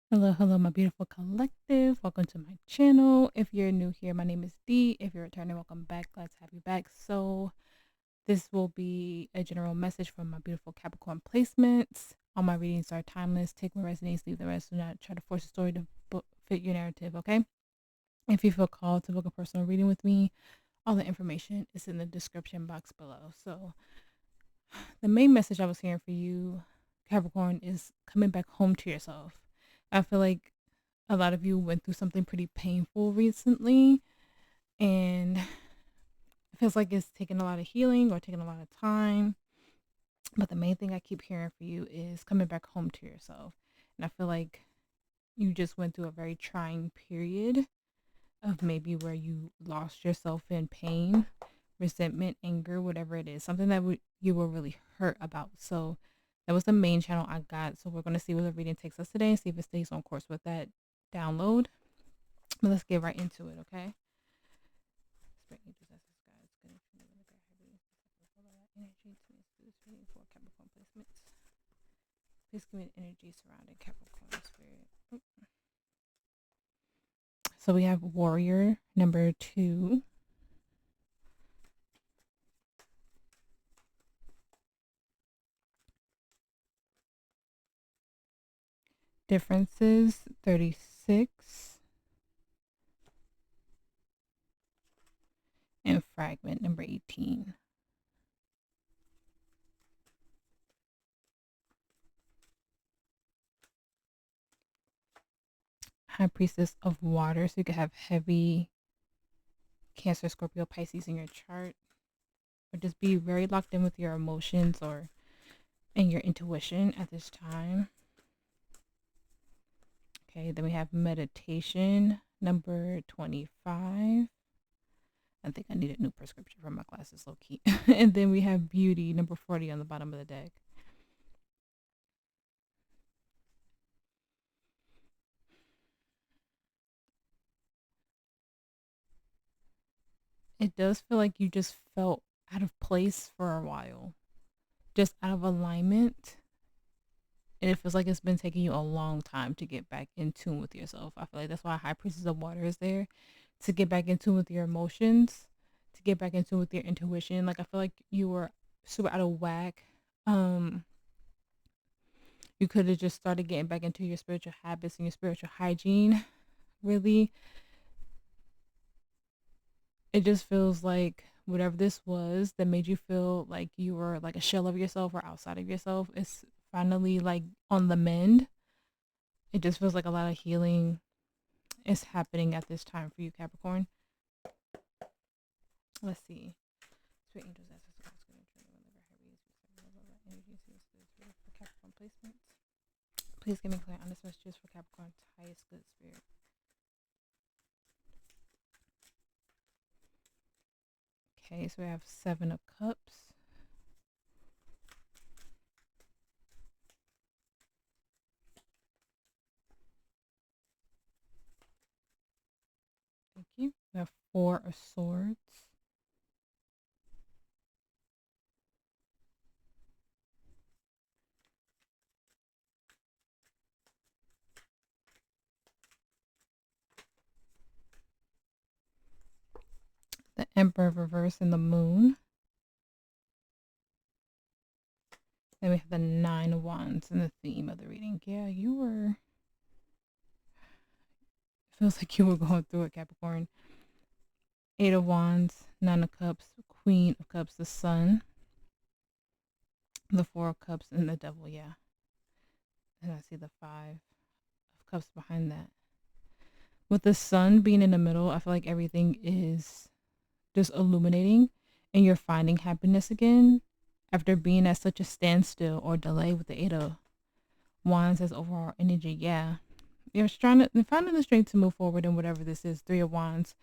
Hello, hello, my beautiful collective. Welcome to my channel. If you're new here, my name is Dee. If you're returning, welcome back. Glad to have you back. So, this will be a general message from my beautiful Capricorn placements. All my readings are timeless. Take what resonates, leave the rest. Do not try to force a story to fit your narrative, okay? If you feel called to book a personal reading with me, all the information is in the description box below. So, the main message I was hearing for you, Capricorn, is coming back home to yourself. I feel like a lot of you went through something pretty painful recently, and it feels like it's taking a lot of healing or taking a lot of time. But the main thing I keep hearing for you is coming back home to yourself. And I feel like you just went through a very trying period of maybe where you lost yourself in pain, resentment, anger, whatever it is, something that you were really hurt about. So that was the main channel I got. So we're going to see where the reading takes us today and see if it stays on course with that download. But let's get right into it, okay? Please give me an energy surrounding Capricorn spirit. Oh. So we have warrior number 2. Differences 36. And fragment number 18. High priestess of water. So you could have heavy Cancer, Scorpio, Pisces in your chart. Or just be very locked in with your emotions and your intuition at this time. Okay, then we have meditation number 25. I think I need a new prescription for my glasses, low key. And then we have beauty number 40 on the bottom of the deck. It does feel like you just felt out of place for a while, just out of alignment. And it feels like it's been taking you a long time to get back in tune with yourself. I feel like that's why High Priestess of Water is there, to get back in tune with your emotions, to get back in tune with your intuition. Like I feel like you were super out of whack. You could have just started getting back into your spiritual habits and your spiritual hygiene. Really, it just feels like whatever this was that made you feel like you were like a shell of yourself or outside of yourself is finally like on the mend. It just feels like a lot of healing is happening at this time for you, Capricorn. Let's see. Sweet angels, for Capricorn placements. Please give me clear, honest messages for Capricorn's highest good spirit. Okay, so we have 7 of Cups. Thank you. We have 4 of Swords. The Emperor reverse and the Moon. Then we have the 9 of Wands and the theme of the reading. Yeah, you were... It feels like you were going through it, Capricorn. 8 of Wands, 9 of Cups, Queen of Cups, the Sun. The 4 of Cups and the Devil, yeah. And I see the 5 of Cups behind that. With the Sun being in the middle, I feel like everything is just illuminating and you're finding happiness again after being at such a standstill or delay with the 8 of Wands as overall energy. Yeah, you're finding the strength to move forward in whatever this is. 3 of Wands,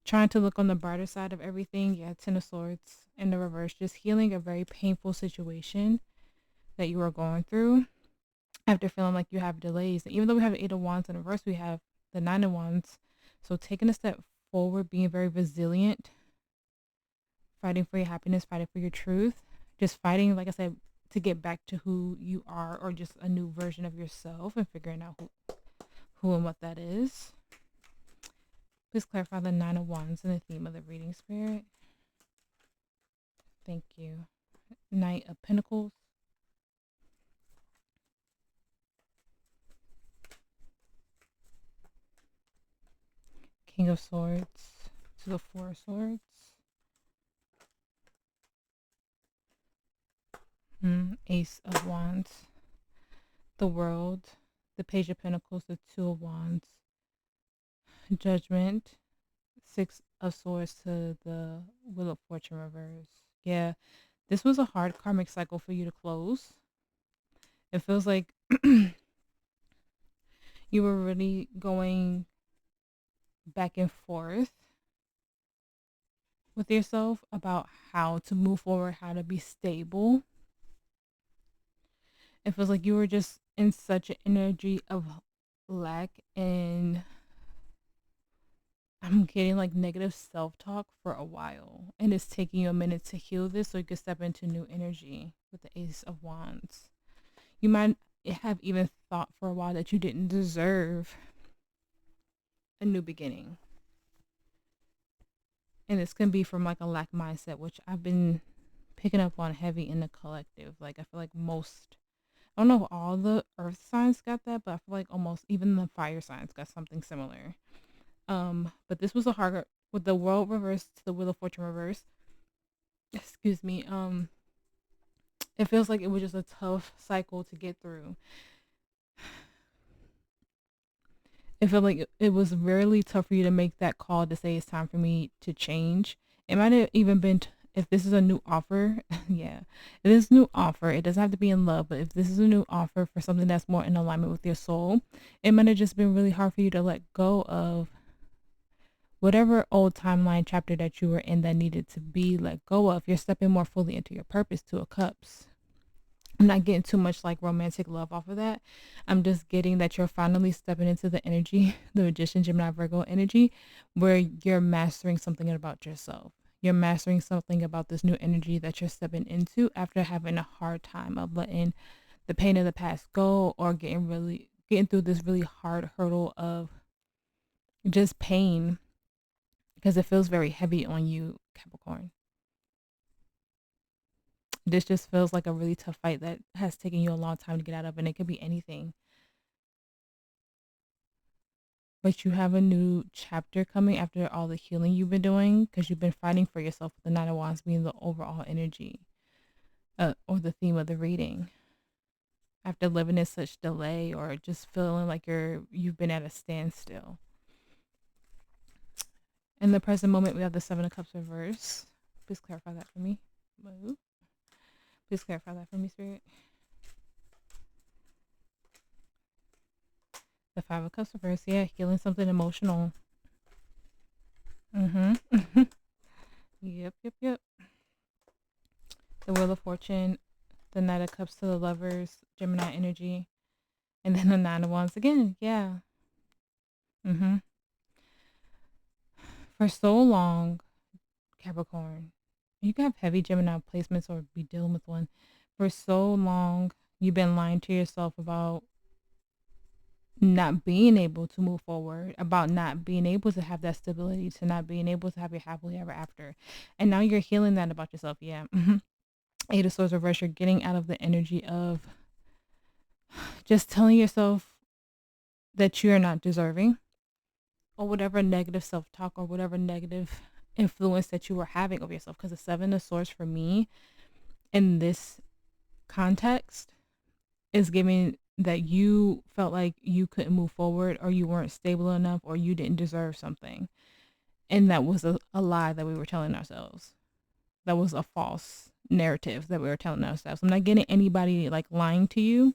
trying to look on the brighter side of everything. Yeah, 10 of Swords in the reverse, just healing a very painful situation that you are going through after feeling like you have delays. And even though we have the 8 of Wands in reverse, we have the 9 of Wands. So taking a step forward, being very resilient, fighting for your happiness, fighting for your truth, just fighting, like I said, to get back to who you are or just a new version of yourself and figuring out who and what that is. Please clarify the Nine of Wands and the theme of the reading, Spirit. Thank you. Knight of Pentacles. King of Swords to the Four of Swords. Ace of Wands. The World. The Page of Pentacles. The Two of Wands. Judgment. Six of Swords to the Wheel of Fortune reverse. Yeah, this was a hard karmic cycle for you to close. It feels like you were really going back and forth with yourself about how to move forward, how to be stable. It feels like you were just in such an energy of lack, and I'm getting like negative self-talk for a while, and it's taking you a minute to heal this so you can step into new energy with the Ace of Wands. You might have even thought for a while that you didn't deserve a new beginning. And this can be from like a lack mindset, which I've been picking up on heavy in the collective. Like I feel like most, I don't know if all the earth signs got that, but I feel like almost even the fire signs got something similar. But this was a hard, with the World reversed to the Wheel of Fortune reverse. Excuse me. It feels like it was just a tough cycle to get through. It felt like it was really tough for you to make that call to say it's time for me to change. It might have even been if this is a new offer. Yeah, it is a new offer. It doesn't have to be in love, but if this is a new offer for something that's more in alignment with your soul, it might have just been really hard for you to let go of whatever old timeline chapter that you were in that needed to be let go of. You're stepping more fully into your purpose. Two of Cups. I'm not getting too much like romantic love off of that. I'm just getting that you're finally stepping into the energy, the Magician, Gemini, Virgo energy, where you're mastering something about yourself. You're mastering something about this new energy that you're stepping into after having a hard time of letting the pain of the past go, or getting through this really hard hurdle of just pain, because it feels very heavy on you, Capricorn. This just feels like a really tough fight that has taken you a long time to get out of, and it could be anything. But you have a new chapter coming after all the healing you've been doing, because you've been fighting for yourself with the Nine of Wands being the overall energy, or the theme of the reading. After living in such delay, or just feeling like you've been at a standstill. In the present moment, we have the Seven of Cups reverse. Please clarify that for me. Please clarify that for me, Spirit. The Five of Cups reverse. Yeah, healing something emotional. Yep. The Wheel of Fortune. The Knight of Cups to the Lovers. Gemini energy. And then the Nine of Wands again. Yeah. For so long, Capricorn, you can have heavy Gemini placements or be dealing with one. For so long, you've been lying to yourself about not being able to move forward, about not being able to have that stability, to not being able to have your happily ever after. And now you're healing that about yourself. Yeah. Eight of Swords reverse. You're getting out of the energy of just telling yourself that you're not deserving, or whatever negative self-talk or whatever negative influence that you were having over yourself. Because the Seven of Swords for me in this context is giving that you felt like you couldn't move forward, or you weren't stable enough, or you didn't deserve something. And that was a lie that we were telling ourselves. That was a false narrative that we were telling ourselves. I'm not getting anybody like lying to you,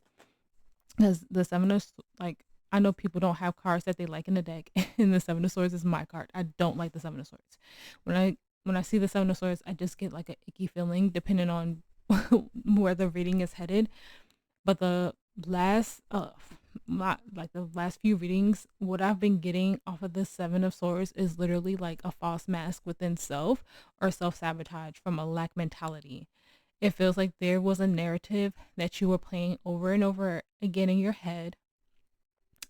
because the Seven of, like, I know people don't have cards that they like in the deck, and the Seven of Swords is my card. I don't like the Seven of Swords. When I see the Seven of Swords, I just get like an icky feeling depending on where the reading is headed. But the last the last few readings, what I've been getting off of the Seven of Swords is literally like a false mask within self, or self-sabotage from a lack mentality. It feels like there was a narrative that you were playing over and over again in your head,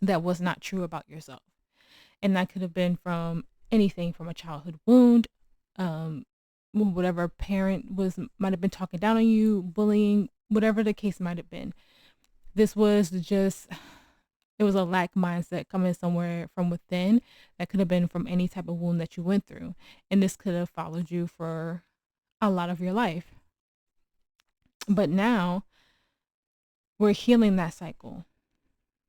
that was not true about yourself. And that could have been from anything, from a childhood wound, whatever parent might have been talking down on you, bullying, whatever the case might have been. This was just, it was a lack mindset coming somewhere from within that could have been from any type of wound that you went through. And this could have followed you for a lot of your life. But now we're healing that cycle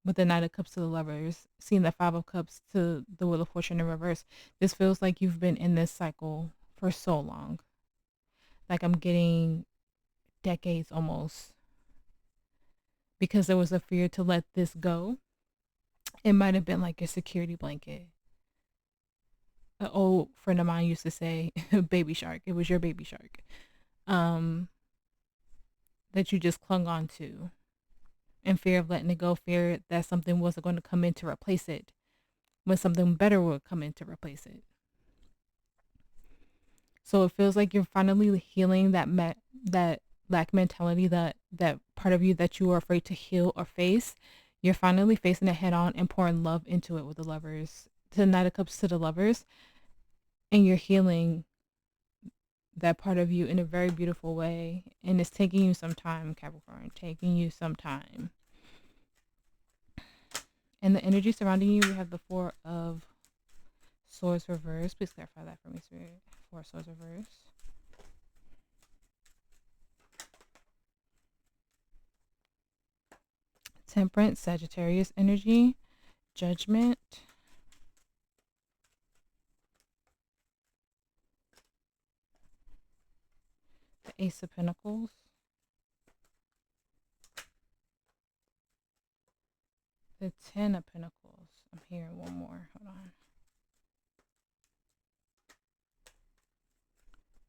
with the Knight of Cups to the Lovers, seeing the Five of Cups to the Wheel of Fortune in reverse. This feels like you've been in this cycle for so long. Like I'm getting decades almost. Because there was a fear to let this go. It might have been like a security blanket. An old friend of mine used to say, baby shark. It was your baby shark. That you just clung on to. In fear of letting it go, fear that something wasn't going to come in to replace it. When something better would come in to replace it. So it feels like you're finally healing that lack mentality, that part of you that you were afraid to heal or face. You're finally facing it head on and pouring love into it with the Lovers. To the Knight of Cups to the Lovers. And you're healing that part of you in a very beautiful way. And it's taking you some time, Capricorn. Taking you some time. And the energy surrounding you, we have the Four of Swords reversed. Please clarify that for me, Spirit. Four of Swords reversed. Temperance, Sagittarius energy. Judgment. The Ace of Pentacles. The Ten of Pentacles. I'm hearing one more. Hold on.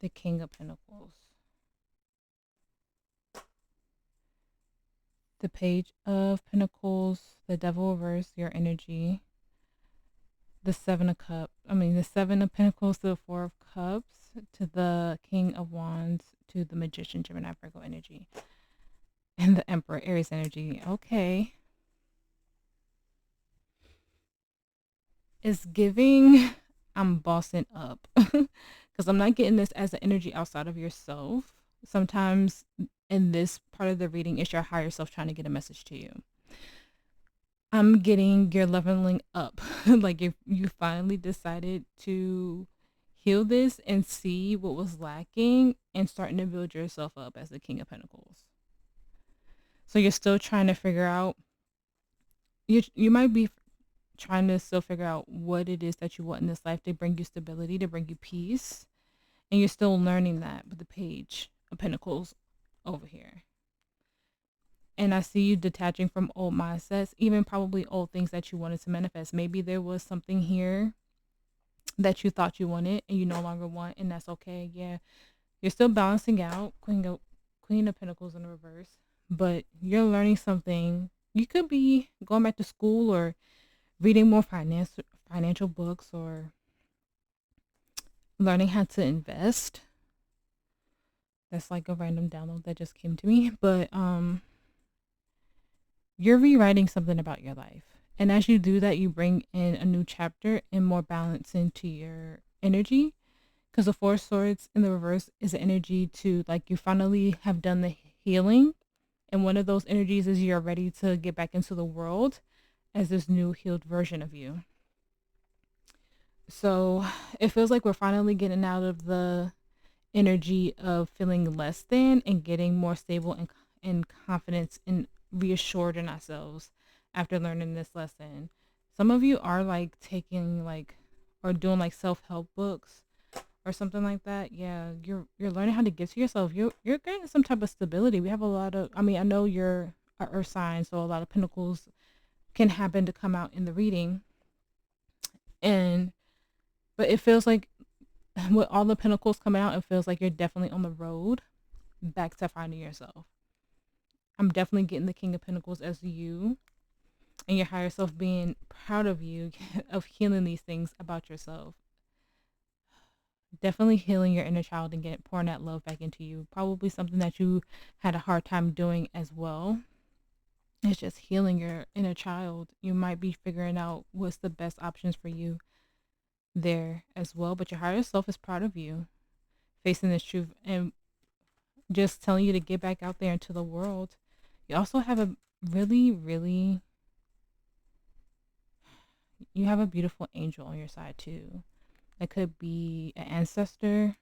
The King of Pentacles. The Page of Pentacles. The Devil reversed, your energy. The Seven of Pentacles to the Four of Cups, to the King of Wands, to the Magician, Gemini, Virgo energy. And the Emperor, Aries energy. Okay. It's giving I'm bossing up. Because I'm not getting this as an energy outside of yourself. Sometimes in this part of the reading, it's your higher self trying to get a message to you. I'm getting you're leveling up. Like if you finally decided to heal this and see what was lacking and starting to build yourself up as the King of Pentacles. So you're still trying to figure out, you might be trying to still figure out what it is that you want in this life to bring you stability, to bring you peace. And you're still learning that with the Page of Pentacles over here. And I see you detaching from old mindsets, even probably old things that you wanted to manifest. Maybe there was something here that you thought you wanted and you no longer want, and that's okay. Yeah, you're still balancing out. Queen of Pentacles in reverse, but you're learning something. You could be going back to school or reading more financial books or learning how to invest. That's like a random download that just came to me. But you're rewriting something about your life. And as you do that, you bring in a new chapter and more balance into your energy. Because the Four of Swords in the reverse is an energy to, like, you finally have done the healing. And one of those energies is you're ready to get back into the world as this new healed version of you. So it feels like we're finally getting out of the energy of feeling less than and getting more stable and confidence and reassured in ourselves after learning this lesson. Some of you are like taking like or doing like self-help books or something like that. Yeah, you're learning how to give to yourself. You're getting some type of stability. We have a lot of, I mean, I know you're an earth sign, so a lot of pentacles can happen to come out in the reading. But it feels like with all the pentacles coming out, it feels like you're definitely on the road back to finding yourself. I'm definitely getting the King of Pentacles as you and your higher self being proud of you, of healing these things about yourself. Definitely healing your inner child and pouring that love back into you. Probably something that you had a hard time doing as well. It's just healing your inner child. You might be figuring out what's the best options for you there as well. But your higher self is proud of you facing this truth and just telling you to get back out there into the world. You also have a really, really, you have a beautiful angel on your side too. That could be an ancestor,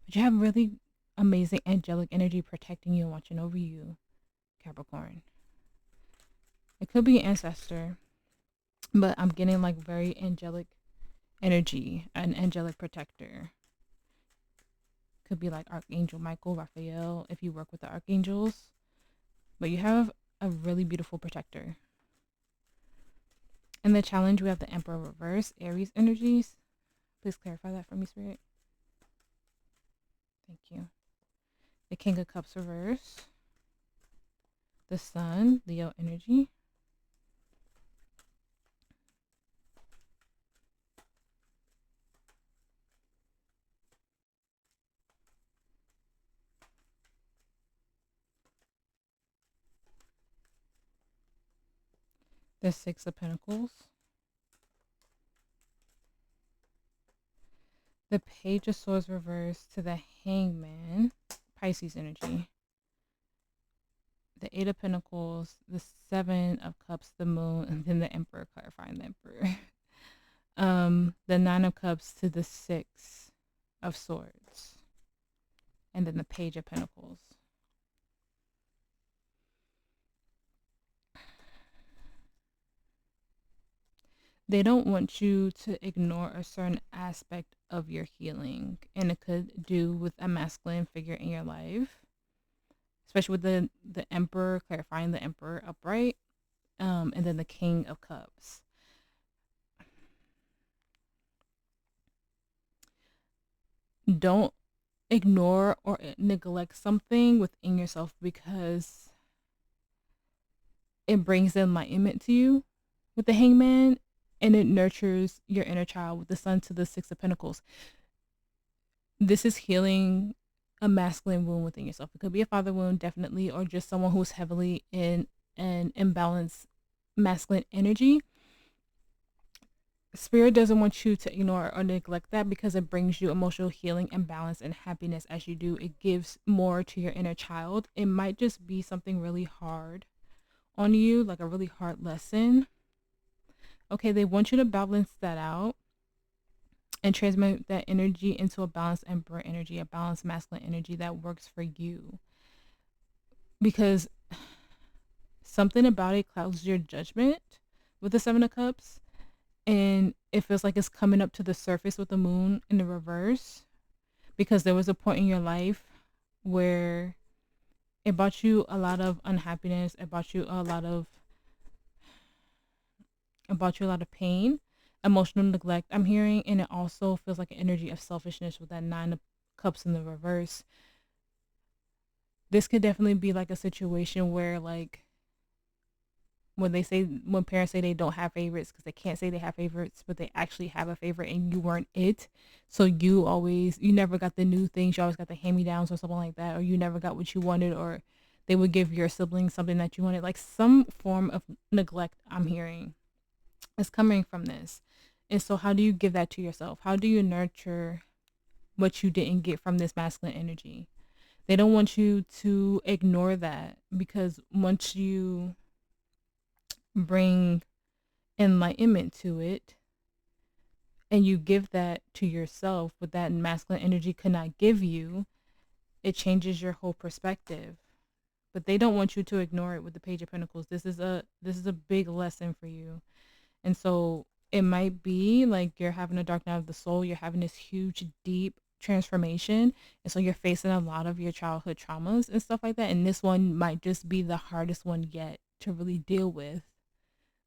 but you have really amazing angelic energy protecting you and watching over you, Capricorn. It could be an ancestor, but I'm getting like very angelic energy, an angelic protector. Could be like Archangel Michael, Raphael, if you work with the archangels. But you have a really beautiful protector. In the challenge, we have the Emperor reverse, Aries energies. Please clarify that for me, Spirit. Thank you. The King of Cups reverse. The Sun, Leo energy. The Six of Pentacles. The Page of Swords reverse to the Hangman, Pisces energy. The Eight of Pentacles, the Seven of Cups, the Moon, and then the Emperor, clarifying the Emperor. The Nine of Cups to the Six of Swords. And then the Page of Pentacles. They don't want you to ignore a certain aspect of your healing. And it could do with a masculine figure in your life. Especially with the Emperor, clarifying the Emperor upright. And then the King of Cups. Don't ignore or neglect something within yourself because it brings enlightenment to you with the Hangman, and it nurtures your inner child with the Sun to the Six of Pentacles. This is healing a masculine wound within yourself. It could be a father wound, definitely, or just someone who's heavily in an imbalanced masculine energy. Spirit doesn't want you to ignore or neglect that because it brings you emotional healing and balance and happiness as you do. It gives more to your inner child. It might just be something really hard on you, like a really hard lesson. Okay, they want you to balance that out and transmute that energy into a balanced Emperor energy, a balanced masculine energy that works for you. Because something about it clouds your judgment with the Seven of Cups. And it feels like it's coming up to the surface with the Moon in the reverse, because there was a point in your life where it brought you a lot of unhappiness. It brought you a lot of pain, emotional neglect, I'm hearing. And it also feels like an energy of selfishness with that Nine of Cups in the reverse. This could definitely be like a situation where, like, when parents say they don't have favorites because they can't say they have favorites, but they actually have a favorite and you weren't it. So you never got the new things. You always got the hand-me-downs or something like that, or you never got what you wanted, or they would give your siblings something that you wanted. Like some form of neglect, I'm hearing, is coming from this. And so how do you give that to yourself? How do you nurture what you didn't get from this masculine energy? They don't want you to ignore that, because once you bring enlightenment to it and you give that to yourself, what that masculine energy could not give you, it changes your whole perspective. But they don't want you to ignore it with the Page of Pentacles. This is a big lesson for you. And so it might be like you're having a dark night of the soul, you're having this huge deep transformation, and so you're facing a lot of your childhood traumas and stuff like that, and this one might just be the hardest one yet to really deal with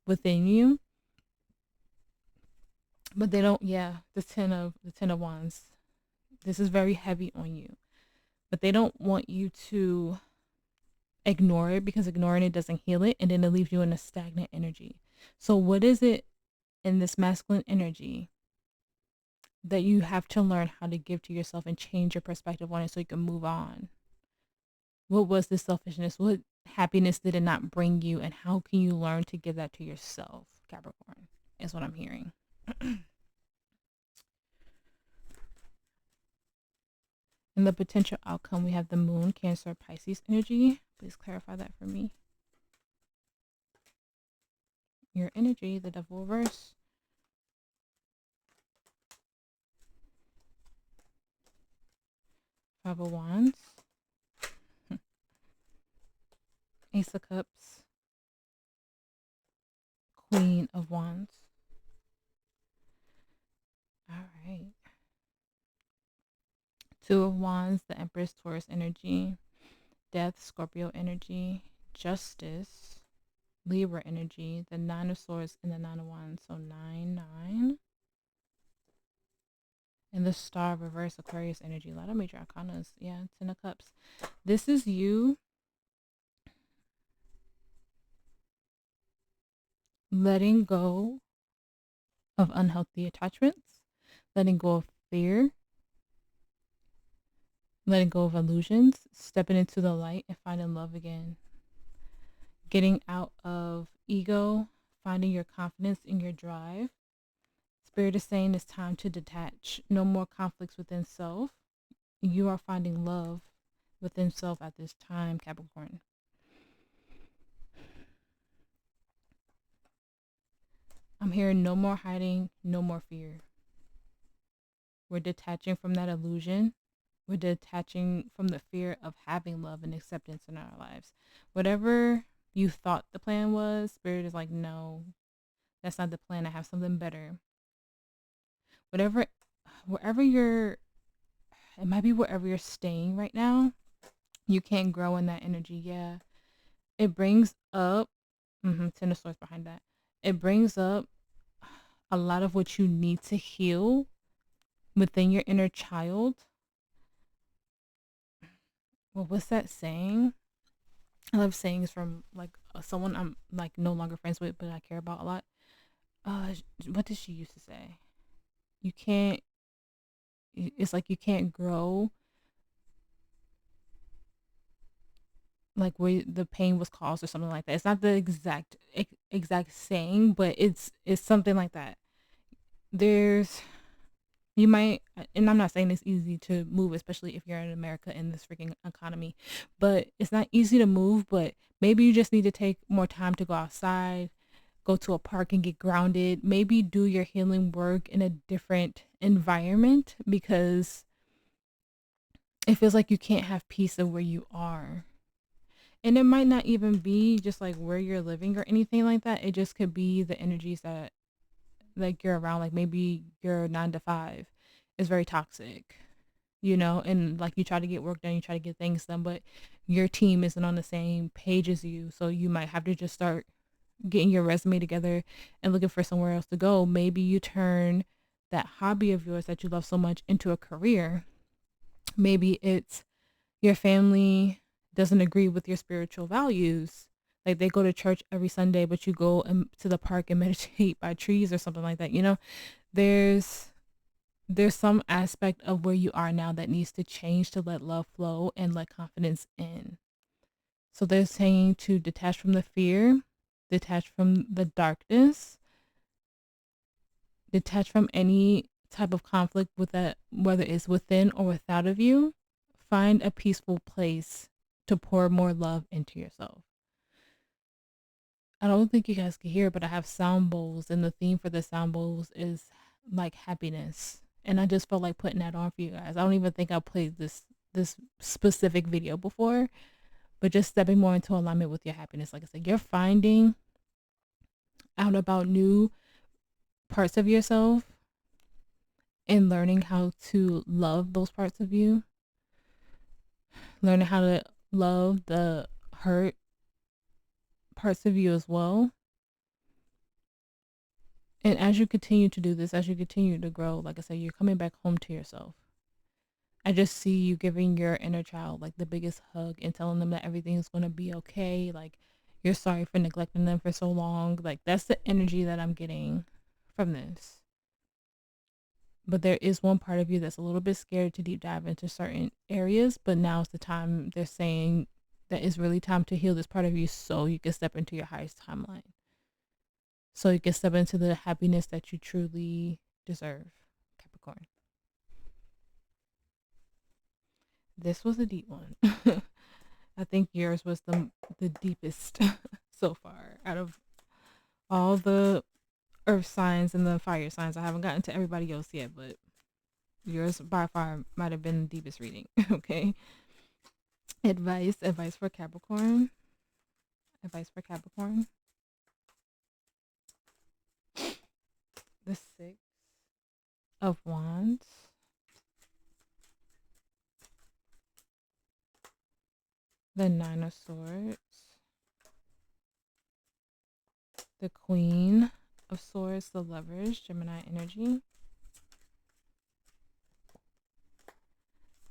within you. But they don't, yeah, the ten of wands, this is very heavy on you, but they don't want you to ignore it, because ignoring it doesn't heal it, and then it leaves you in a stagnant energy. So what is it in this masculine energy that you have to learn how to give to yourself and change your perspective on it so you can move on? What was this selfishness? What happiness did it not bring you, and how can you learn to give that to yourself, Capricorn, is what I'm hearing. In the potential outcome, we have the Moon, Cancer, Pisces energy. Please clarify that for me. Your energy, the Devil reverse. Five of Wands. Ace of Cups. Queen of Wands. All right. Two of Wands, the Empress, Taurus energy. Death, Scorpio energy. Justice, Libra energy. The Nine of Swords and the Nine of Wands. So 9. And the Star, reverse, Aquarius energy. A lot of major arcanas. Yeah, Ten of Cups. This is you letting go of unhealthy attachments, letting go of fear, letting go of illusions, stepping into the light and finding love again. Getting out of ego, finding your confidence in your drive. Spirit is saying it's time to detach. No more conflicts within self. You are finding love within self at this time, Capricorn. I'm hearing no more hiding, no more fear. We're detaching from that illusion. We're detaching from the fear of having love and acceptance in our lives. Whatever you thought the plan was, Spirit is like, no, that's not the plan. I have something better. Wherever you're, it might be wherever you're staying right now, you can't grow in that energy. Yeah. It brings up, Ten of Swords behind that. It brings up a lot of what you need to heal within your inner child. Well, what's that saying? I love sayings from like someone I'm like no longer friends with, but I care about a lot. What did she used to say? You can't. It's like you can't grow like where the pain was caused or something like that. It's not the exact saying, but it's something like that. There's you might, and I'm not saying it's easy to move, especially if you're in America in this freaking economy, but it's not easy to move. But maybe you just need to take more time to go outside, go to a park and get grounded. Maybe do your healing work in a different environment, because it feels like you can't have peace of where you are. And it might not even be just like where you're living or anything like that. It just could be the energies that like you're around. Like maybe your 9 to 5 is very toxic, and like you try to get work done, you try to get things done, but your team isn't on the same page as you. So you might have to just start getting your resume together and looking for somewhere else to go. Maybe you turn that hobby of yours that you love so much into a career. Maybe it's your family doesn't agree with your spiritual values. Like they go to church every Sunday, but you go to the park and meditate by trees or something like that. There's some aspect of where you are now that needs to change to let love flow and let confidence in. So they're saying to detach from the fear, detach from the darkness, detach from any type of conflict with that, whether it's within or without of you. Find a peaceful place to pour more love into yourself. I don't think you guys can hear, but I have sound bowls, and the theme for the sound bowls is like happiness. And I just felt like putting that on for you guys. I don't even think I played this specific video before, but just stepping more into alignment with your happiness. Like I said, you're finding out about new parts of yourself and learning how to love those parts of you. Learning how to love the hurt parts of you as well. And as you continue to do this, as you continue to grow, like I said, you're coming back home to yourself. I just see you giving your inner child like the biggest hug and telling them that everything's going to be okay. Like you're sorry for neglecting them for so long. Like that's the energy that I'm getting from this. But there is one part of you that's a little bit scared to deep dive into certain areas, but now's the time. They're saying that it's really time to heal this part of you so you can step into your highest timeline. So you can step into the happiness that you truly deserve, Capricorn. This was a deep one. I think yours was the deepest so far out of all the earth signs and the fire signs. I haven't gotten to everybody else yet, but yours by far might have been the deepest reading. Okay. Advice for Capricorn. Advice for Capricorn. The Six of Wands. The Nine of Swords. The Queen of Swords, the Lovers, Gemini energy.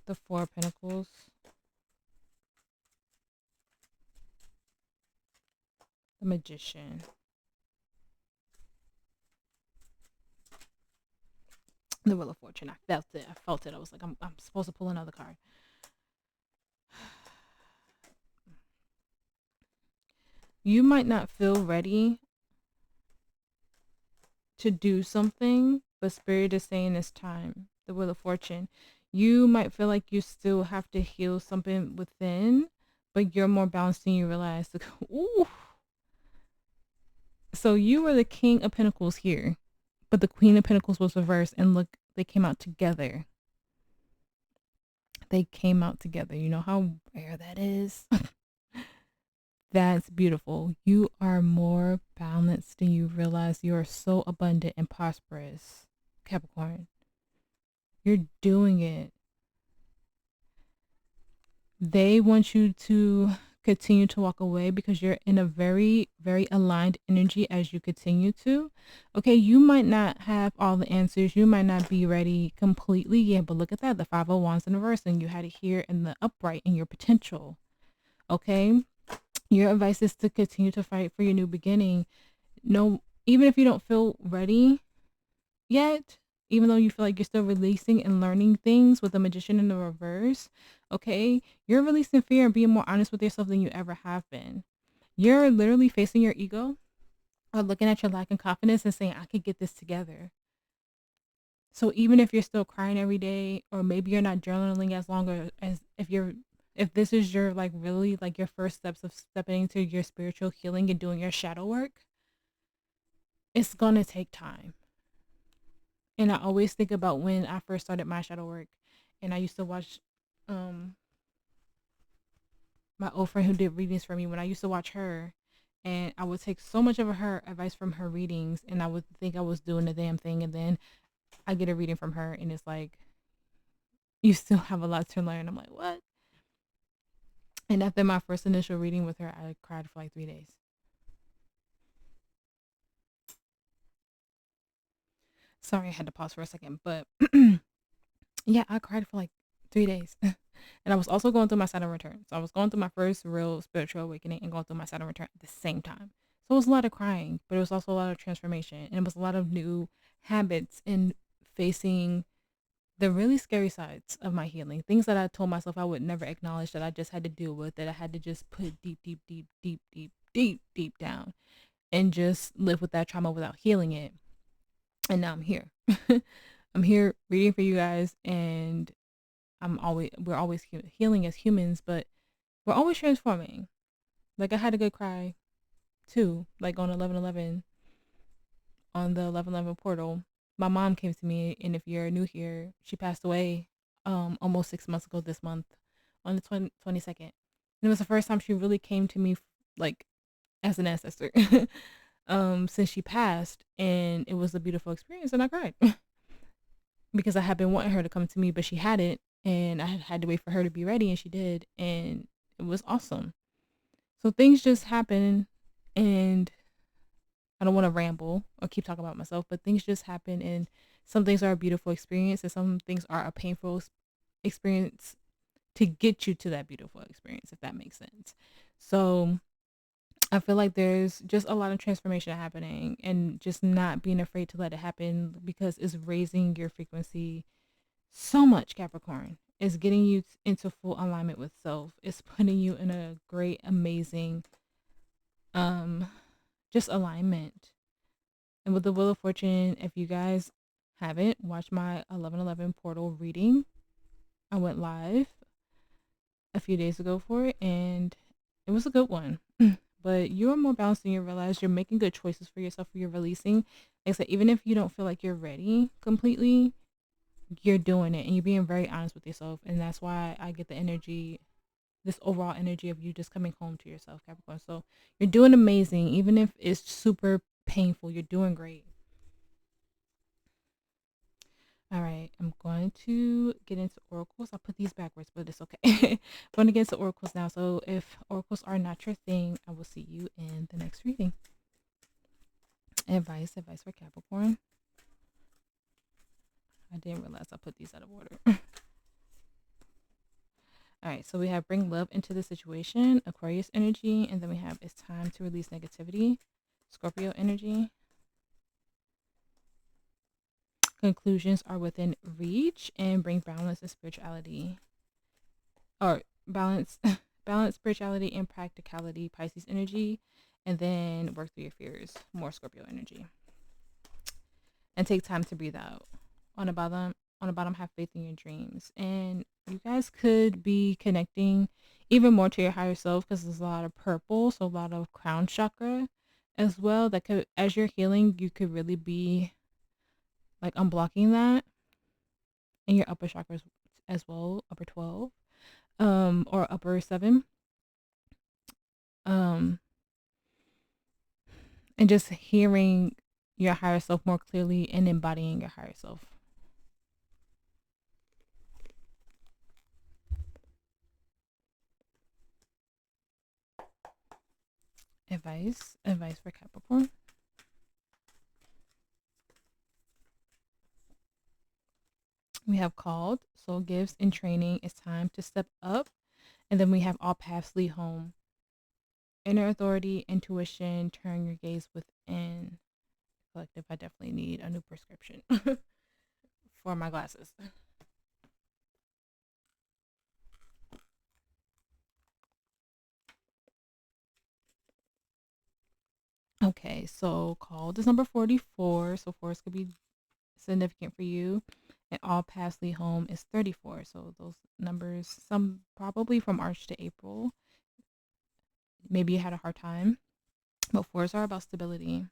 The Four of Pentacles. The Magician. The Wheel of Fortune. I felt it. I was like, I'm supposed to pull another card. You might not feel ready to do something, but Spirit is saying it's time. The Wheel of Fortune. You might feel like you still have to heal something within, but you're more balanced than you realize. Ooh. So you were the King of Pentacles here, but the Queen of Pentacles was reversed, and look, they came out together. They came out together. You know how rare that is? That's beautiful. You are more balanced than you realize. You are so abundant and prosperous, Capricorn. You're doing it. They want you to continue to walk away because you're in a very, very aligned energy as you continue to. Okay, you might not have all the answers. You might not be ready completely yet, but look at that. The Five of Wands in reverse, and you had it here in the upright in your potential. Okay, your advice is to continue to fight for your new beginning. No, even if you don't feel ready yet, even though you feel like you're still releasing and learning things with the Magician in the reverse, okay, you're releasing fear and being more honest with yourself than you ever have been. You're literally facing your ego or looking at your lack of confidence and saying, I could get this together. So even if you're still crying every day, or maybe you're not journaling as long as if this is your like really like your first steps of stepping into your spiritual healing and doing your shadow work, it's gonna take time. And I always think about when I first started my shadow work, and I used to watch my old friend who did readings for me. When I used to watch her, and I would take so much of her advice from her readings, and I would think I was doing the damn thing, and then I get a reading from her and it's like, you still have a lot to learn. I'm like, what? And after my first initial reading with her, I cried for like 3 days. Sorry, I had to pause for a second, but yeah, I cried for like 3 days. And I was also going through my Saturn return. So I was going through my first real spiritual awakening and going through my Saturn return at the same time. So it was a lot of crying, but it was also a lot of transformation. And it was a lot of new habits in facing the really scary sides of my healing. Things that I told myself I would never acknowledge, that I just had to deal with, that I had to just put deep down and just live with that trauma without healing it. And now I'm here. I'm here reading for you guys, and we're always healing as humans, but we're always transforming. Like, I had a good cry too, like on 11/11, on the 11/11 portal. My mom came to me, and if you're new here, she passed away almost 6 months ago this month on the 22nd. And it was the first time she really came to me like as an ancestor since she passed, and it was a beautiful experience, and I cried because I had been wanting her to come to me, but she hadn't, and I had to wait for her to be ready, and she did, and it was awesome. So things just happen, and I don't want to ramble or keep talking about myself, but things just happen, and some things are a beautiful experience and some things are a painful experience to get you to that beautiful experience, if that makes sense. So I feel like there's just a lot of transformation happening, and just not being afraid to let it happen, because it's raising your frequency so much, Capricorn. It's getting you into full alignment with self. It's putting you in a great, amazing, just alignment. And with the Wheel of Fortune, if you guys haven't watched my 11/11 portal reading, I went live a few days ago for it, and it was a good one. But you're more balanced than you realize. You're making good choices for yourself. You're releasing. Like I said, even if you don't feel like you're ready completely, you're doing it, and you're being very honest with yourself. And that's why I get the energy, this overall energy of you just coming home to yourself, Capricorn. So you're doing amazing, even if it's super painful. You're doing great. All right, I'm going to get into oracles. I'll put these backwards, but it's okay. I'm going to get into oracles now. So if oracles are not your thing, I will see you in the next reading. Advice for Capricorn. I didn't realize I put these out of order. All right, so we have bring love into the situation, Aquarius energy, and then we have it's time to release negativity, Scorpio energy. Conclusions are within reach, and bring balance and spirituality, or balance spirituality and practicality, Pisces energy, and then work through your fears, more Scorpio energy. And take time to breathe out. On the bottom, have faith in your dreams. And you guys could be connecting even more to your higher self, because there's a lot of purple, so a lot of crown chakra as well. That could, as you're healing, you could really be like unblocking that in your upper chakras as well, upper 12, or upper 7, and just hearing your higher self more clearly and embodying your higher self. Advice for Capricorn. We have called, soul gifts and training. It's time to step up. And then we have all paths lead home. Inner authority, intuition, turn your gaze within. Collective, I definitely need a new prescription for my glasses. Okay, so called is number 44. So 4 could be significant for you. And all paths lead home is 34. So those numbers, some probably from March to April, maybe you had a hard time. But 4s are about stability.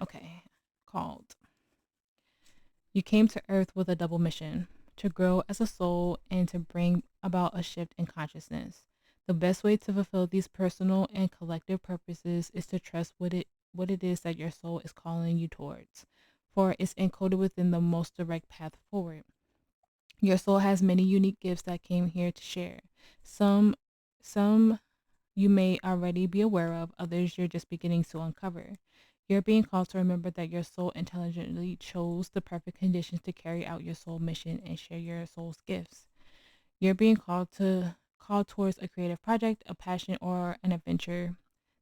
Okay, called. You came to Earth with a double mission: to grow as a soul and to bring about a shift in consciousness. The best way to fulfill these personal and collective purposes is to trust what it is that your soul is calling you towards, for it's encoded within the most direct path forward. Your soul has many unique gifts that came here to share. Some you may already be aware of, others you're just beginning to uncover. You're being called to remember that your soul intelligently chose the perfect conditions to carry out your soul mission and share your soul's gifts. You're being called towards a creative project, a passion, or an adventure.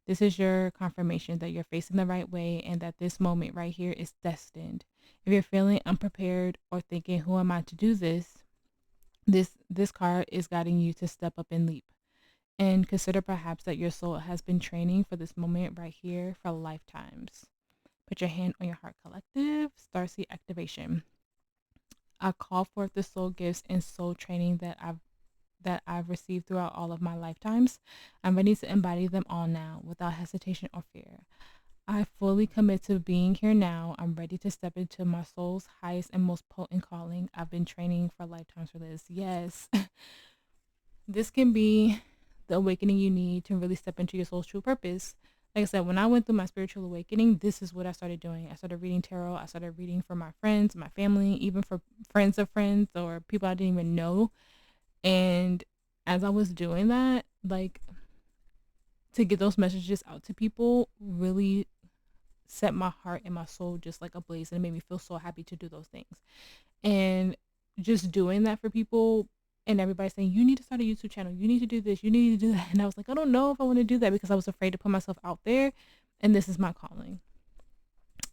This is your confirmation that you're facing the right way and that this moment right here is destined. If you're feeling unprepared or thinking, who am I to do this? This card is guiding you to step up and leap. And consider perhaps that your soul has been training for this moment right here for lifetimes. Put your hand on your heart, collective. Starseed activation. I call forth the soul gifts and soul training that I've received throughout all of my lifetimes. I'm ready to embody them all now without hesitation or fear. I fully commit to being here now. I'm ready to step into my soul's highest and most potent calling. I've been training for lifetimes for this. Yes. This can be the awakening you need to really step into your soul's true purpose. Like I said, when I went through my spiritual awakening, this is what I started doing. I started reading tarot. I started reading for my friends, my family, even for friends of friends or people I didn't even know. And as I was doing that, like, to get those messages out to people really set my heart and my soul just like ablaze, and it made me feel so happy to do those things. And just doing that for people, and everybody saying, you need to start a YouTube channel, you need to do this, you need to do that. And I was like, I don't know if I want to do that, because I was afraid to put myself out there, and this is my calling.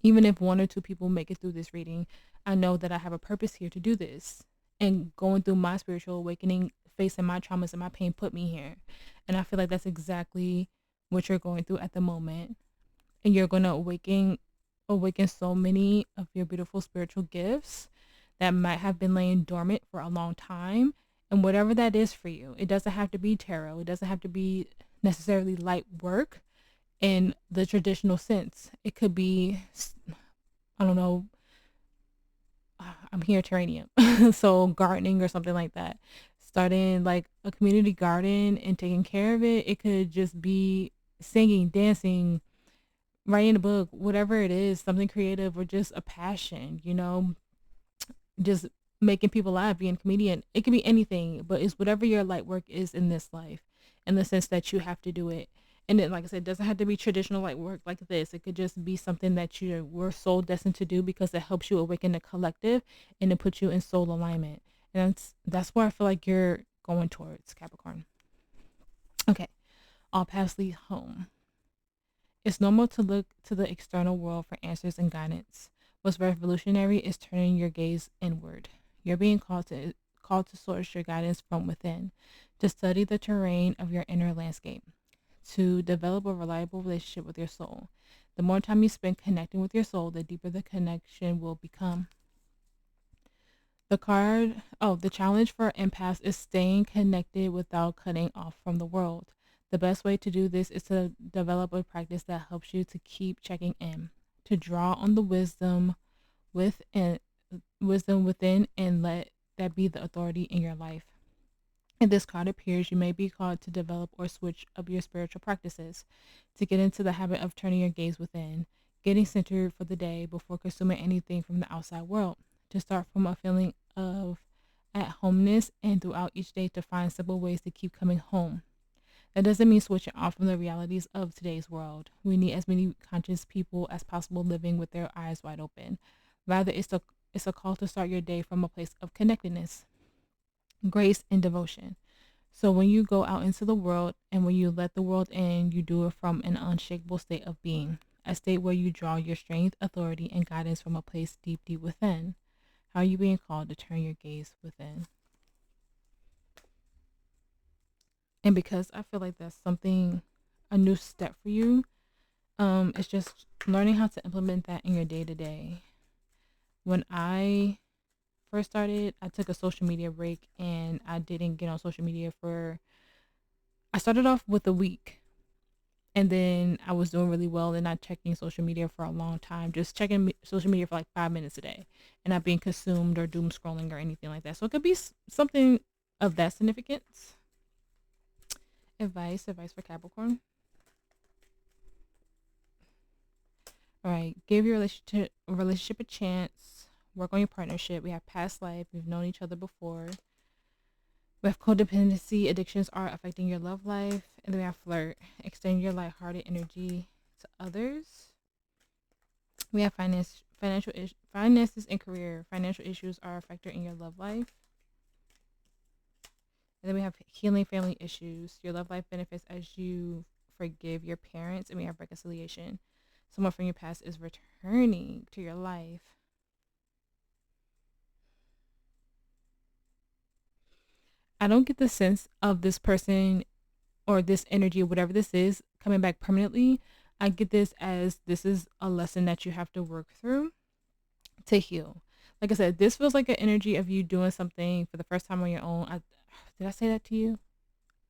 Even if 1 or 2 people make it through this reading, I know that I have a purpose here to do this. And going through my spiritual awakening, facing my traumas and my pain put me here. And I feel like that's exactly what you're going through at the moment. And you're going to awaken so many of your beautiful spiritual gifts that might have been laying dormant for a long time. And whatever that is for you, it doesn't have to be tarot. It doesn't have to be necessarily light work in the traditional sense. It could be, I don't know, I'm here terranium. So gardening or something like that. Starting like a community garden and taking care of it. It could just be singing, dancing, writing a book, whatever it is, something creative or just a passion, just making people laugh, being a comedian. It could be anything, but it's whatever your light work is in this life, in the sense that you have to do it. And then, like I said, it doesn't have to be traditional light work like this. It could just be something that you were soul destined to do because it helps you awaken the collective and it puts you in soul alignment. And that's where I feel like you're going towards, Capricorn. Okay, all paths lead home. It's normal to look to the external world for answers and guidance. What's revolutionary is turning your gaze inward. You're being called to source your guidance from within, to study the terrain of your inner landscape, to develop a reliable relationship with your soul. The more time you spend connecting with your soul, the deeper the connection will become. The challenge for empaths is staying connected without cutting off from the world. The best way to do this is to develop a practice that helps you to keep checking in, to draw on the wisdom within, and let that be the authority in your life. If this card appears, you may be called to develop or switch up your spiritual practices, to get into the habit of turning your gaze within, getting centered for the day before consuming anything from the outside world, to start from a feeling of at homeness and throughout each day to find simple ways to keep coming home. That doesn't mean switching off from the realities of today's world. We need as many conscious people as possible living with their eyes wide open. Rather, it's a call to start your day from a place of connectedness, grace, and devotion. So when you go out into the world and when you let the world in, you do it from an unshakable state of being, a state where you draw your strength, authority, and guidance from a place deep, deep within. How are you being called to turn your gaze within? And because I feel like that's something, a new step for you, it's just learning how to implement that in your day to day. When I first started, I took a social media break and I didn't get on social media I started off with a week, and then I was doing really well and not checking social media for a long time, just checking social media for like 5 minutes a day and not being consumed or doom scrolling or anything like that. So it could be something of that significance. Advice for Capricorn. All right, give your relationship a chance. Work on your partnership. We have past life. We've known each other before. We have codependency. Addictions are affecting your love life. And then we have flirt. Extend your lighthearted energy to others. We have finances and career. Financial issues are a factor in your love life. And then we have healing family issues. Your love life benefits as you forgive your parents. And we have reconciliation. Someone from your past is returning to your life. I don't get the sense of this person or this energy or whatever this is coming back permanently. I get this as this is a lesson that you have to work through to heal. Like I said, this feels like an energy of you doing something for the first time on your own. Did I say that to you?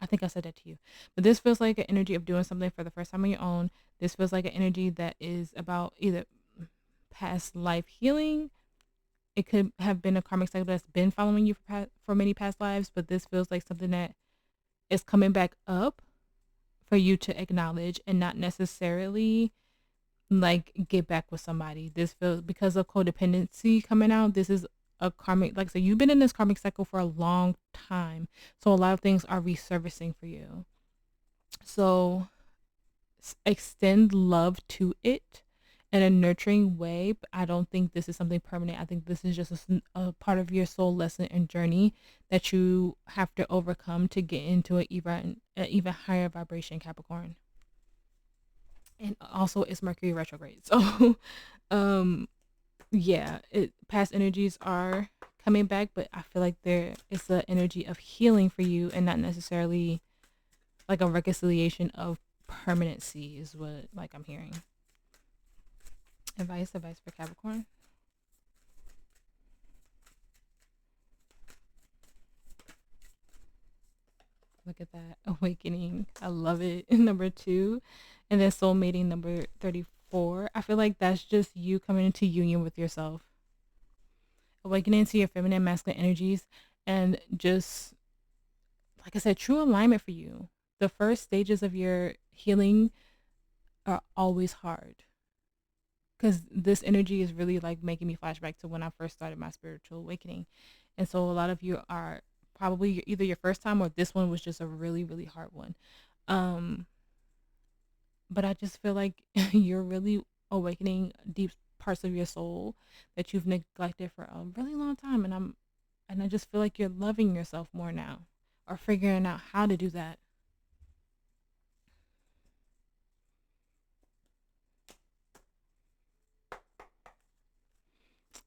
I think I said that to you. But this feels like an energy of doing something for the first time on your own. This feels like an energy that is about either past life healing. It could have been a karmic cycle that's been following you for many past lives, but this feels like something that is coming back up for you to acknowledge and not necessarily like get back with somebody. This feels because of codependency coming out. This is a karmic, like I said, you've been in this karmic cycle for a long time. So a lot of things are resurfacing for you. So extend love to it in a nurturing way. But I don't think this is something permanent. I think this is just a part of your soul lesson and journey that you have to overcome to get into an even higher vibration, Capricorn. And also it's Mercury retrograde. So yeah, past energies are coming back, but I feel like there is the energy of healing for you and not necessarily like a reconciliation of permanency is what like I'm hearing. Advice for Capricorn. Look at that. Awakening. I love it. Number 2. And then soul mating number 34. I feel like that's just you coming into union with yourself. Awakening to your feminine and masculine energies and just like I said, true alignment for you. The first stages of your healing are always hard. Because this energy is really like making me flashback to when I first started my spiritual awakening. And so a lot of you are probably either your first time or this one was just a really, really hard one. Um, but I just feel like you're really awakening deep parts of your soul that you've neglected for a really long time. And I just feel like you're loving yourself more now or figuring out how to do that.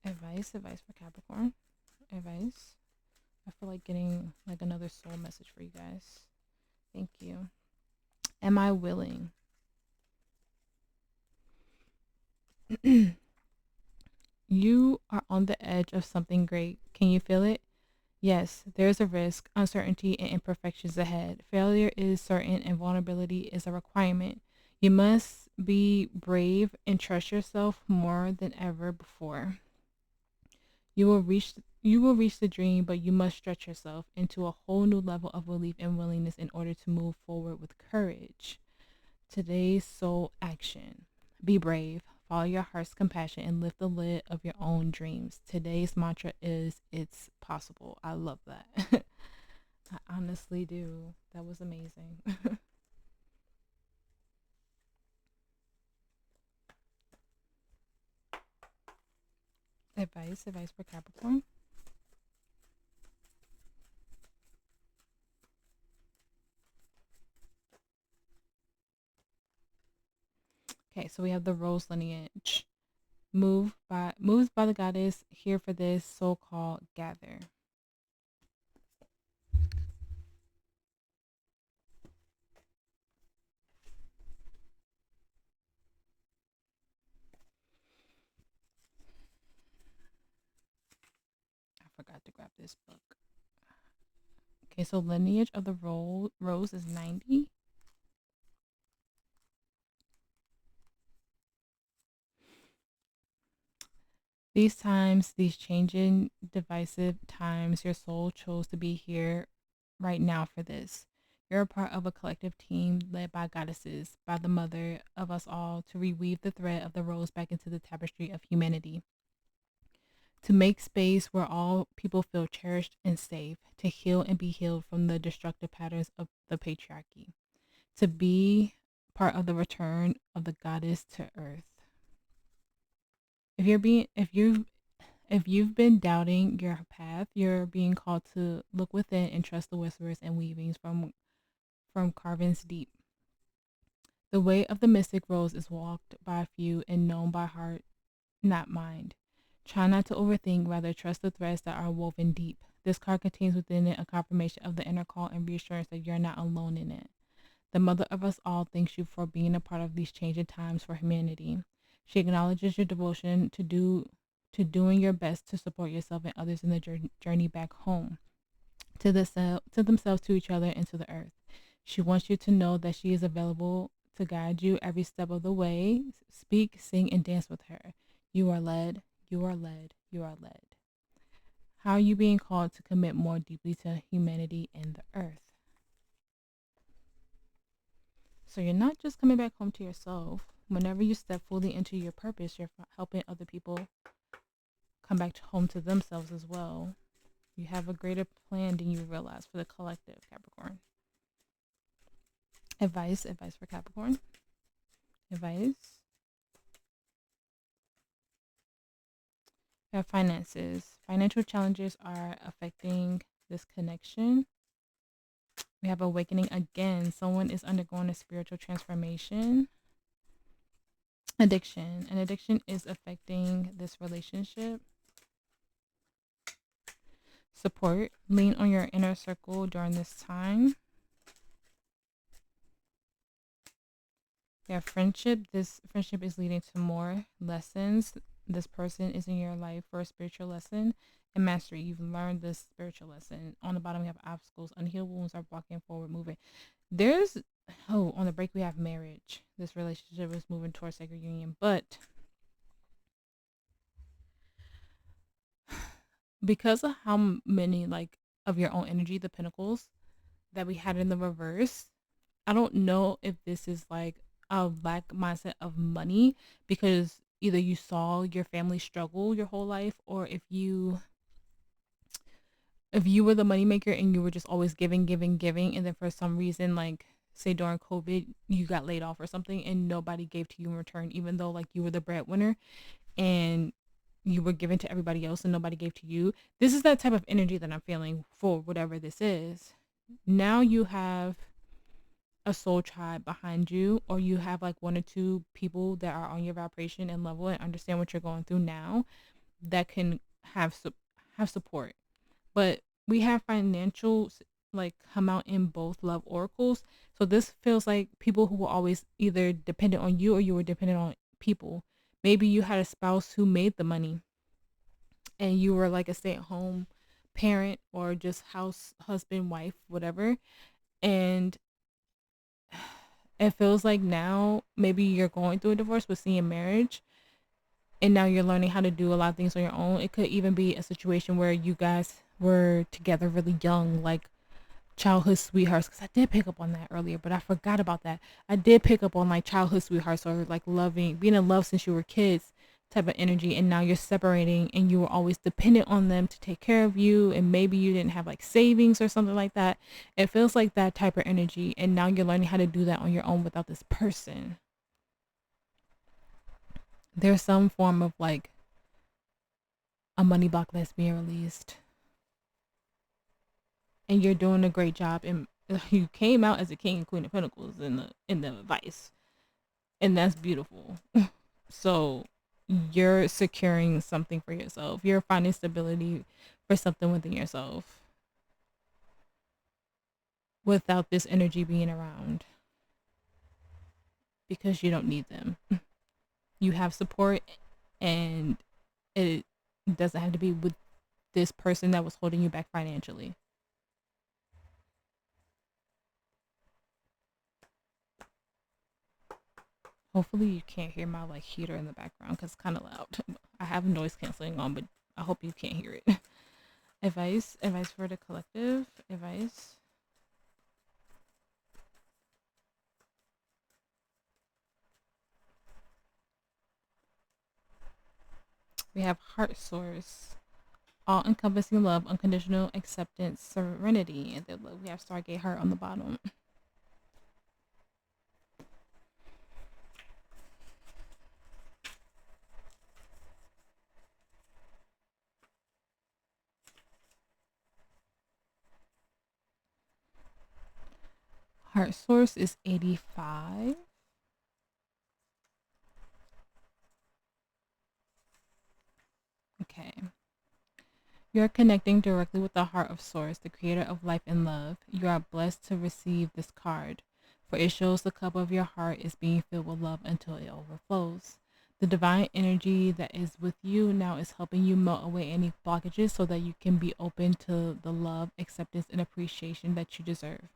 Advice for Capricorn. Advice. I feel like getting like another soul message for you guys. Thank you. Am I willing? You are on the edge of something great. Can you feel it? Yes, there's a risk, uncertainty, and imperfections ahead. Failure is certain and vulnerability is a requirement. You must be brave and trust yourself more than ever before. You will reach the dream, but you must stretch yourself into a whole new level of belief and willingness in order to move forward with courage. Today's soul action. Be brave, follow your heart's compassion, and lift the lid of your own dreams. Today's mantra is it's possible. I love that. I honestly do. That was amazing. Advice for Capricorn. Okay, so we have the rose lineage. Moves by the goddess here for this so-called gather. I forgot to grab this book. Okay, so lineage of the rose is 90. These times, these changing, divisive times, your soul chose to be here right now for this. You're a part of a collective team led by goddesses, by the mother of us all, to reweave the thread of the rose back into the tapestry of humanity. To make space where all people feel cherished and safe, to heal and be healed from the destructive patterns of the patriarchy, to be part of the return of the goddess to earth. If you've been doubting your path, you're being called to look within and trust the whispers and weavings from carvings deep. The way of the mystic rose is walked by few and known by heart, not mind. Try not to overthink, rather trust the threads that are woven deep. This card contains within it a confirmation of the inner call and reassurance that you're not alone in it. The mother of us all thanks you for being a part of these changing times for humanity. She acknowledges your devotion to doing your best to support yourself and others in the journey back home, to themselves, to each other, and to the earth. She wants you to know that she is available to guide you every step of the way. Speak, sing, and dance with her. You are led, you are led, you are led. How are you being called to commit more deeply to humanity and the earth? So you're not just coming back home to yourself. Whenever you step fully into your purpose, you're helping other people come back home to themselves as well. You have a greater plan than you realize for the collective, Capricorn. Advice for Capricorn. Advice. We have finances. Financial challenges are affecting this connection. We have awakening again. Someone is undergoing a spiritual transformation. Addiction. An addiction is affecting this relationship. Support. Lean on your inner circle during this time. Yeah, friendship. This friendship is leading to more lessons. This person is in your life for a spiritual lesson and mastery. You've learned this spiritual lesson. On the bottom, we have obstacles. Unhealed wounds are walking forward, moving. There's, on the break, we have marriage. This relationship is moving towards sacred union. But because of how many, like, of your own energy, the pentacles that we had in the reverse, I don't know if this is like a lack mindset of money, because either you saw your family struggle your whole life, or if you were the moneymaker and you were just always giving, giving, giving, and then for some reason, like say during COVID, you got laid off or something and nobody gave to you in return, even though like you were the breadwinner and you were given to everybody else and nobody gave to you. This is that type of energy that I'm feeling for whatever this is. Now you have a soul tribe behind you, or you have like one or two people that are on your vibration and level and understand what you're going through now, that can have support. But we have financials like come out in both love oracles, so this feels like people who were always either dependent on you or you were dependent on people. Maybe you had a spouse who made the money and you were like a stay-at-home parent or just house husband, wife, whatever, and it feels like now maybe you're going through a divorce but seeing marriage, and now you're learning how to do a lot of things on your own. It could even be a situation where you guys were together really young, like childhood sweethearts, because I did pick up on that earlier, but I forgot about that. I did pick up on like childhood sweethearts, or like loving, being in love since you were kids type of energy, and now you're separating and you were always dependent on them to take care of you, and maybe you didn't have like savings or something like that. It feels like that type of energy, and now you're learning how to do that on your own without this person. There's some form of like a money block that's being released, and you're doing a great job, and you came out as a king and queen of pentacles in the advice, and that's beautiful. So you're securing something for yourself, you're finding stability for something within yourself without this energy being around, because you don't need them. You have support, and it doesn't have to be with this person that was holding you back financially. Hopefully you can't hear my like heater in the background because it's kind of loud. I have noise canceling on, but I hope you can't hear it. Advice for the collective. Advice. We have heart source, all encompassing love, unconditional acceptance, serenity, and then we have Stargate heart on the bottom. Heart source is 85. Okay. You're connecting directly with the heart of Source, the creator of life and love. You are blessed to receive this card, for it shows the cup of your heart is being filled with love until it overflows. The divine energy that is with you now is helping you melt away any blockages so that you can be open to the love, acceptance, and appreciation that you deserve.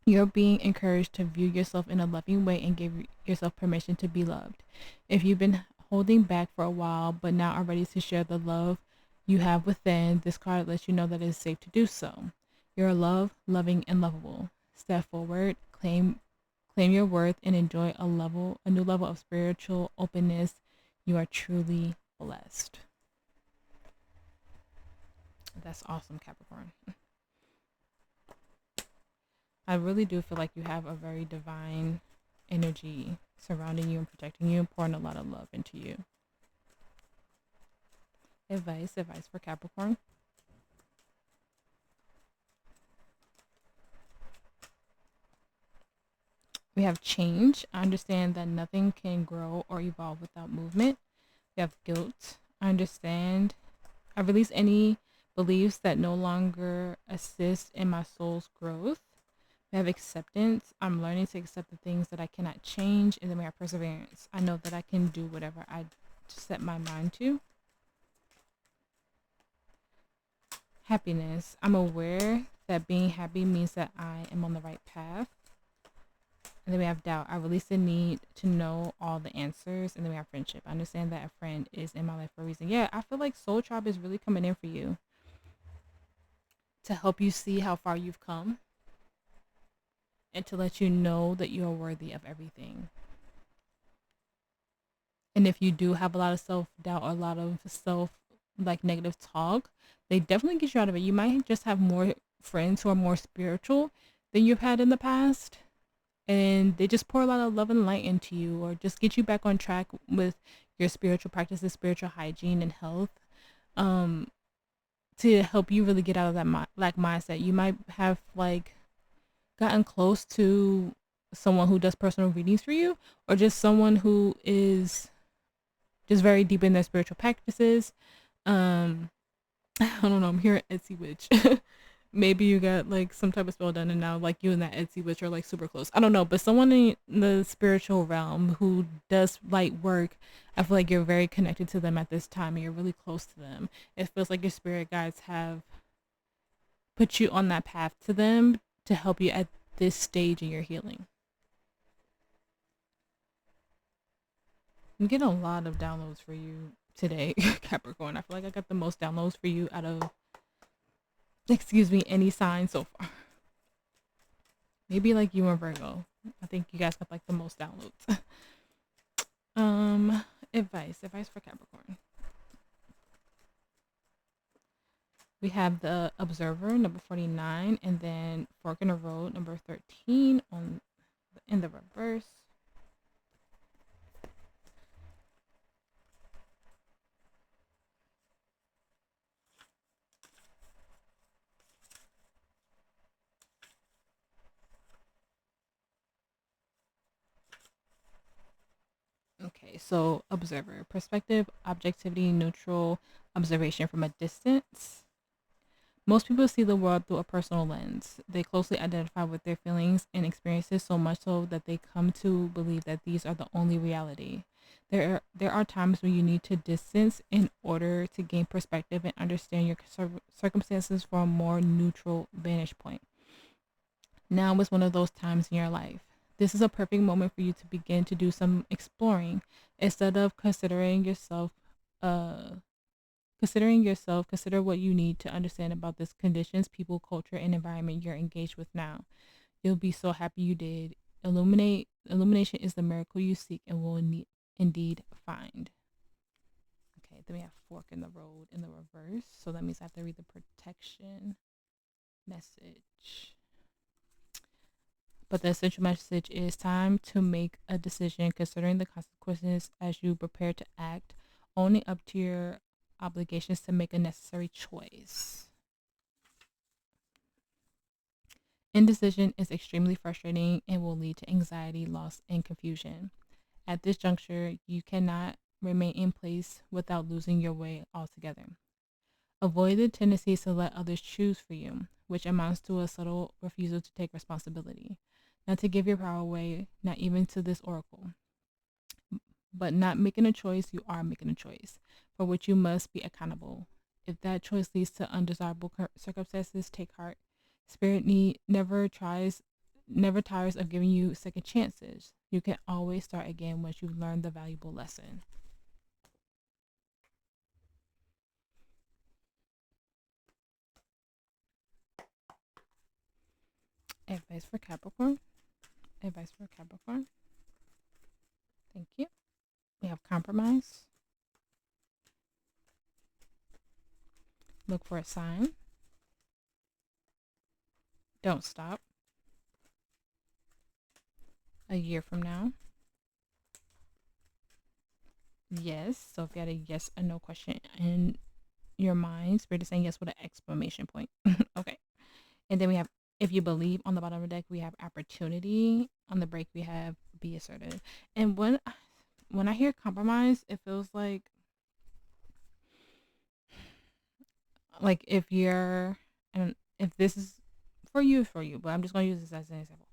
You're being encouraged to view yourself in a loving way and give yourself permission to be loved. If you've been holding back for a while but now are ready to share the love you have within, this card lets you know that it is safe to do so. You're loved, loving, and lovable. Step forward, claim your worth, and enjoy a new level of spiritual openness. You are truly blessed. That's awesome, Capricorn. I really do feel like you have a very divine energy surrounding you and protecting you and pouring a lot of love into you. Advice for Capricorn. We have change. I understand that nothing can grow or evolve without movement. We have guilt. I understand. I release any beliefs that no longer assist in my soul's growth. We have acceptance. I'm learning to accept the things that I cannot change. And then we have perseverance. I know that I can do whatever I set my mind to. Happiness. I'm aware that being happy means that I am on the right path. And then we have doubt. I release the need to know all the answers. And then we have friendship. I understand that a friend is in my life for a reason. Yeah, I feel like Soul Tribe is really coming in for you to help you see how far you've come and to let you know that you are worthy of everything. And if you do have a lot of self-doubt or a lot of negative talk, they definitely get you out of it. You might just have more friends who are more spiritual than you've had in the past. And they just pour a lot of love and light into you, or just get you back on track with your spiritual practices, spiritual hygiene and health, to help you really get out of that lack mindset. You might have gotten close to someone who does personal readings for you, or just someone who is just very deep in their spiritual practices. I don't know, I'm hearing Etsy witch. Maybe you got like some type of spell done and now like you and that Etsy witch are like super close. I don't know, but someone in the spiritual realm who does light work, I feel like you're very connected to them at this time and you're really close to them. It feels like your spirit guides have put you on that path to them to help you at this stage in your healing. I'm getting a lot of downloads for you today, Capricorn. I feel like I got the most downloads for you out of, any sign so far. Maybe like you and Virgo. I think you guys got like the most downloads. Advice for Capricorn. We have the Observer, number 49, and then Fork in the Road, number 13 in the reverse. Okay, so Observer, perspective, objectivity, neutral observation from a distance. Most people see the world through a personal lens. They closely identify with their feelings and experiences, so much so that they come to believe that these are the only reality. There are times when you need to distance in order to gain perspective and understand your circumstances from a more neutral vantage point. Now is one of those times in your life. This is a perfect moment for you to begin to do some exploring instead of consider what you need to understand about this conditions, people, culture, and environment you're engaged with now. You'll be so happy you did. Illumination is the miracle you seek and will indeed find. Okay, then we have Fork in the Road in the reverse. So that means I have to read the protection message. But the essential message is time to make a decision considering the consequences as you prepare to act, owning up to your obligations to make a necessary choice. Indecision is extremely frustrating and will lead to anxiety, loss, and confusion. At this juncture, you cannot remain in place without losing your way altogether. Avoid the tendencies to let others choose for you, which amounts to a subtle refusal to take responsibility. Not to give your power away, not even to this oracle. But not making a choice, you are making a choice for which you must be accountable. If that choice leads to undesirable circumstances, take heart. Spirit never tires of giving you second chances. You can always start again once you've learned the valuable lesson. Advice for Capricorn. Advice for Capricorn. Thank you. We have compromise. Look for a sign. Don't stop. A year from now. Yes. So if you had a yes or no question in your mind, Spirit is saying yes with an exclamation point. Okay. And then we have if you believe, on the bottom of the deck we have opportunity. On the break we have be assertive. And when I hear compromise, it feels like if you're, and if this is for you, it's for you, but I'm just going to use this as an example.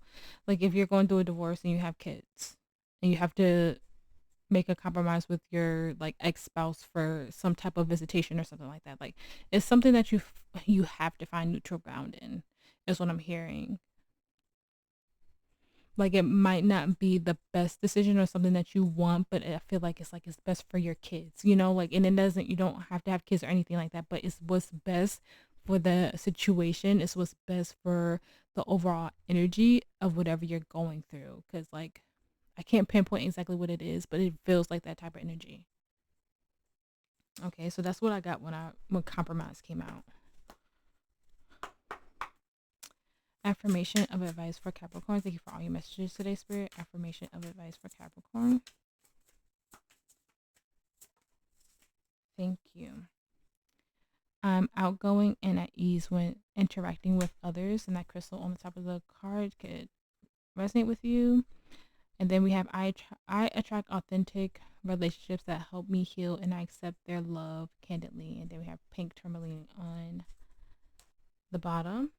Like if you're going through a divorce and you have kids and you have to make a compromise with your like ex-spouse for some type of visitation or something like that, like it's something that you have to find neutral ground in, is what I'm hearing. Like it might not be the best decision or something that you want, but I feel like it's best for your kids, you know, like, and it doesn't, you don't have to have kids or anything like that, but it's what's best for the situation. It's what's best for the overall energy of whatever you're going through. Cause like I can't pinpoint exactly what it is, but it feels like that type of energy. Okay, so that's what I got when compromise came out. Affirmation of advice for Capricorn. Thank you for all your messages today, Spirit. Affirmation of advice for Capricorn. Thank you. I'm outgoing and at ease when interacting with others, and that crystal on the top of the card could resonate with you. And then we have I attract authentic relationships that help me heal, and I accept their love candidly. And then we have pink tourmaline on the bottom.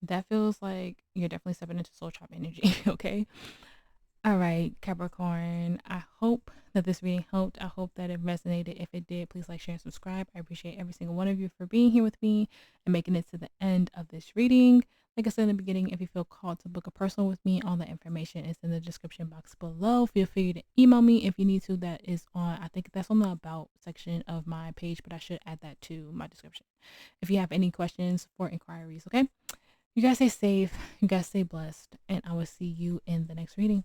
That feels like you're definitely stepping into soul chop energy. Okay. All right, Capricorn. I hope that this reading helped. I hope that it resonated. If it did, please like, share, and subscribe. I appreciate every single one of you for being here with me and making it to the end of this reading. Like I said in the beginning, if you feel called to book a personal with me, all the information is in the description box below. Feel free to email me if you need to. That is on, I think that's on the about section of my page, but I should add that to my description if you have any questions or inquiries. Okay. You guys stay safe. You guys stay blessed. And I will see you in the next reading.